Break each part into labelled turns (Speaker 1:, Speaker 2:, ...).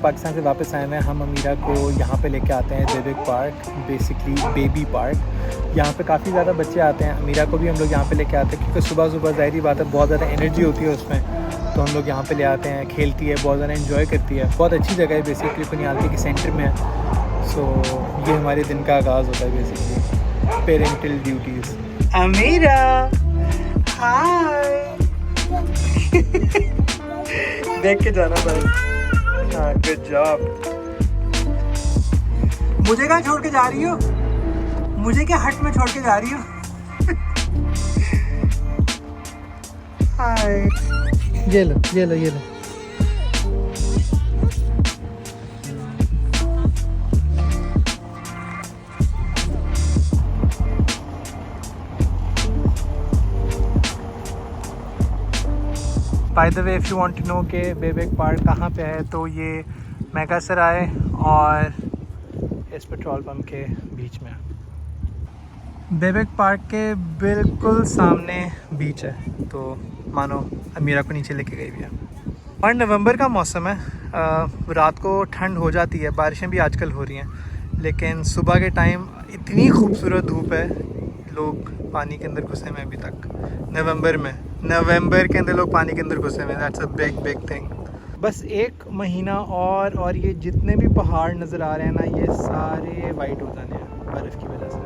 Speaker 1: पाकिस्तान से वापस आए हैं, हम अमीरा को यहाँ पे लेके आते हैं बेबिक पार्क, बेसिकली बेबी पार्क। यहाँ पे काफ़ी ज़्यादा बच्चे आते हैं। अमीरा को भी हम लोग यहाँ पे लेके आते हैं क्योंकि सुबह सुबह ज़ाहिरी बात है बहुत ज़्यादा एनर्जी होती है उसमें, तो हम लोग यहाँ पे ले आते हैं। खेलती है, बहुत ज़्यादा एंजॉय करती है। बहुत अच्छी जगह है, बेसिकली कुनियालती के सेंटर में है। सो ये हमारे दिन का आगाज़ होता है बेसिकली पेरेंटल ड्यूटीज़। अमीरा हाय देख के जाना बस। हाँ, गुड जॉब। मुझे कहाँ छोड़ के जा रही हो? मुझे क्या हट में छोड़ के जा रही हो? हाय, ये लो ये लो ये लो। By the way, if you want to know कि बेबिक पार्क कहाँ पे है, तो ये मेगा सराय और इस पेट्रोल पंप के बीच में। बेबिक पार्क के बिल्कुल सामने बीच है, तो मानो अमीरा को नीचे लेके गई भी है। और नवंबर का मौसम है, रात को ठंड हो जाती है, बारिशें भी आजकल हो रही हैं, लेकिन सुबह के टाइम इतनी खूबसूरत धूप है, लोग पानी के अंदर घुसे हुए अभी तक। नवंबर के अंदर लोग पानी के अंदर घुसे हुए, दैट्स अ बिग थिंग। बस एक महीना और ये जितने भी पहाड़ नज़र आ रहे हैं ना, ये सारे वाइट हो जाने हैं बर्फ़ की वजह से।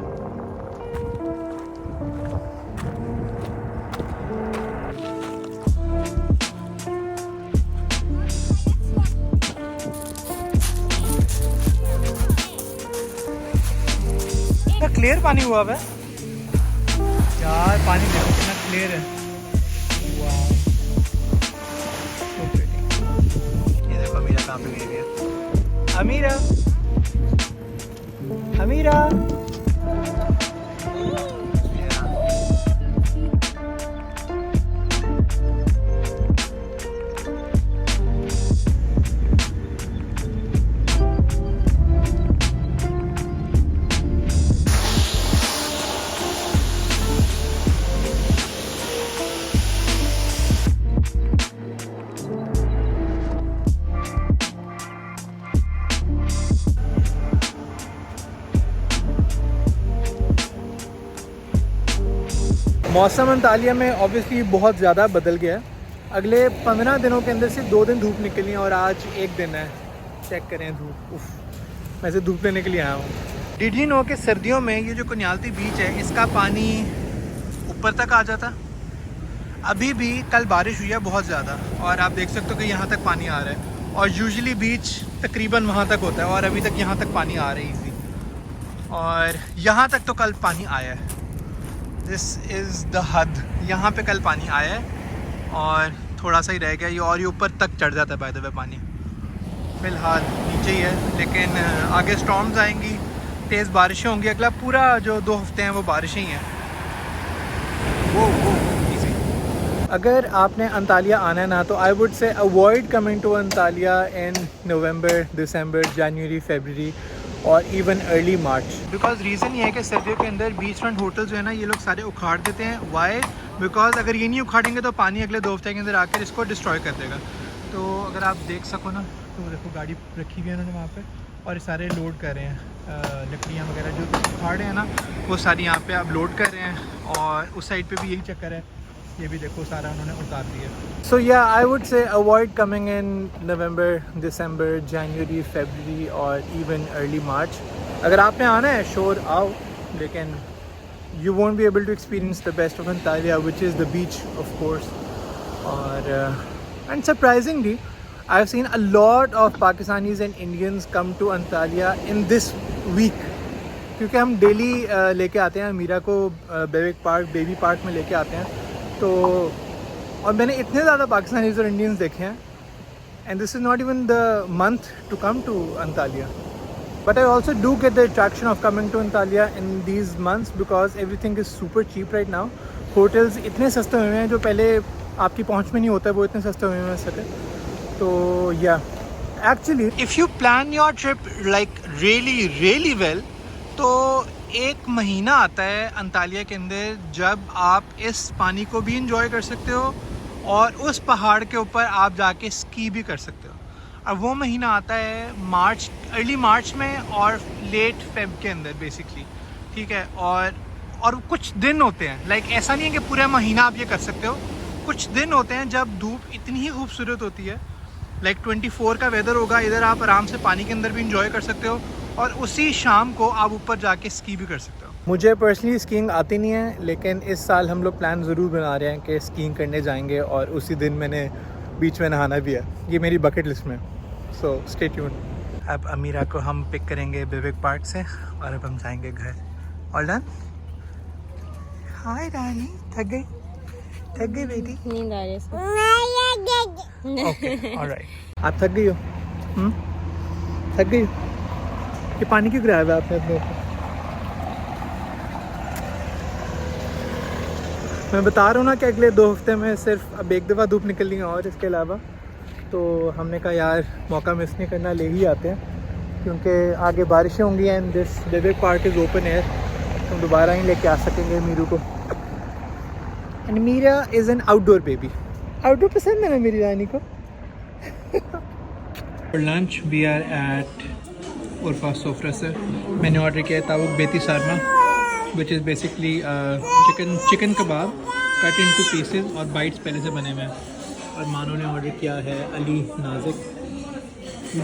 Speaker 1: इतना क्लियर पानी हुआ है यार, पानी देखो कितना क्लियर है। ये देखो अमीरा कहाँ पे गई है। अमीरा अमीरा मौसम अंतालिया में ऑब्वियसली बहुत ज़्यादा बदल गया है। अगले 15 दिनों के अंदर से 2 दिन धूप निकली है और आज एक दिन है। चेक करें धूप, उफ, मैं से धूप लेने के लिए आया हूँ। डिड यू नो कि सर्दियों में ये जो कुनियालती बीच है, इसका पानी ऊपर तक आ जाता। अभी भी कल बारिश हुई है बहुत ज़्यादा, और आप देख सकते हो कि यहाँ तक पानी आ रहा है, और यूजुअली बीच तकरीबन वहाँ तक होता है, और अभी तक यहाँ तक पानी आ रही थी, और यहाँ तक तो कल पानी आया है। दिस इज़ द हद, यहाँ पे कल पानी आया है और थोड़ा सा ही रह गया ये, और ये ऊपर तक चढ़ जाता है बाय द वे पानी। फ़िलहाल नीचे ही है, लेकिन आगे स्टॉर्म्स आएंगी, तेज़ बारिशें होंगी। अगला पूरा जो 2 हफ्ते हैं वो बारिशें ही हैं। वो इजी। अगर आपने अंतालिया आना है ना, तो I would say avoid coming to Antalya in November, December, January, February और even early March, because reason ये है कि सर्दियों के अंदर बीच फ्रंट होटल जो है ना, ये लोग सारे उखाड़ देते हैं। वाई? बिकॉज अगर ये नहीं उखाड़ेंगे तो पानी अगले 2 हफ्ते के अंदर आकर इसको डिस्ट्रॉय कर देगा। तो अगर आप देख सको ना, तो देखो गाड़ी रखी हुई है उन्होंने वहाँ पे, और सारे लोड कर रहे हैं लकड़ियाँ वगैरह जो उखाड़े हैं ना, वो सारी यहाँ पे आप लोड कर रहे हैं। और उस साइड पे भी यही चक्कर है, ये भी देखो सारा उन्होंने उतार दिया। सो या I would say avoid coming in November, December, January, February और इवन अर्ली मार्च। अगर आपने आना है श्योर आओ, लेकिन you won't be able to experience the best of Antalya, which is the beach of course. और and surprisingly I've seen a lot of Pakistanis and Indians come to Antalya in this week, क्योंकि हम daily लेके आते हैं अमीरा को बेबिक park, baby park में लेके आते हैं। तो और मैंने इतने ज़्यादा पाकिस्तानीज़ और इंडियंस देखे हैं, and this is not even the month to come to Antalya, but I also do get the attraction of coming to Antalya in these months because everything is super cheap right now. Hotels इतने सस्ते हुए हैं जो पहले आपकी पहुँच में नहीं होता है, वो इतने सस्ते हुए हैं सके। तो या actually if you plan your trip like really well, तो 1 महीना आता है अंतालिया के अंदर जब आप इस पानी को भी इंजॉय कर सकते हो और उस पहाड़ के ऊपर आप जाके स्की भी कर सकते हो। और वो महीना आता है मार्च, अर्ली मार्च में और लेट फेब के अंदर बेसिकली, ठीक है। और कुछ दिन होते हैं, लाइक ऐसा नहीं है कि पूरा महीना आप ये कर सकते हो। कुछ दिन होते हैं जब धूप इतनी ही खूबसूरत होती है, लाइक 24 का वेदर होगा इधर, आप आराम से पानी के अंदर भी इंजॉय कर सकते हो और उसी शाम को आप ऊपर जाके स्की भी कर सकते हो। मुझे पर्सनली स्कीइंग आती नहीं है, लेकिन इस साल हम लोग प्लान ज़रूर बना रहे हैं कि स्कीइंग करने जाएंगे और उसी दिन मैंने बीच में नहाना भी है, ये मेरी बकेट लिस्ट में। So stay tuned. अब अमीरा को हम पिक करेंगे विवेक पार्क से और अब हम जाएंगे घर। All done? हाय रानी, थक गई? थक गई बेटी?
Speaker 2: नींद आ रही है।
Speaker 1: Okay, alright. आप थक गई हो? थक गई हो? ये पानी क्यों गिराया हुआ है आपने अपने ऊपर? मैं बता रहा हूँ ना कि अगले 2 हफ्ते में सिर्फ अब एक दफ़ा धूप निकलनी है और इसके अलावा तो हमने कहा यार मौका मिस नहीं करना, ले ही आते हैं क्योंकि आगे बारिशें होंगी एंड दिस विवेक पार्क इज़ ओपन एयर, हम दोबारा ही लेके आ सकेंगे मीरू को। And Meera is an outdoor baby. Outdoor पसंद है ना मेरी रानी को। For lunch we are at Urfa Sofra सर। मैंने ऑर्डर किया tavuk beyti sarma, which is basically chicken kebab cut into pieces और बाइट्स पहले से बने हुए हैं। और मानो ने ऑर्डर किया है Ali Nazik.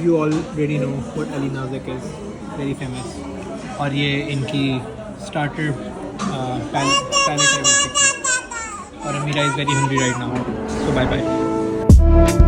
Speaker 1: You already know what Ali Nazik is, very famous. और ये इनकी स्टार्टर पैलेट है बेसिकली। और Amira is very hungry right now, so bye bye.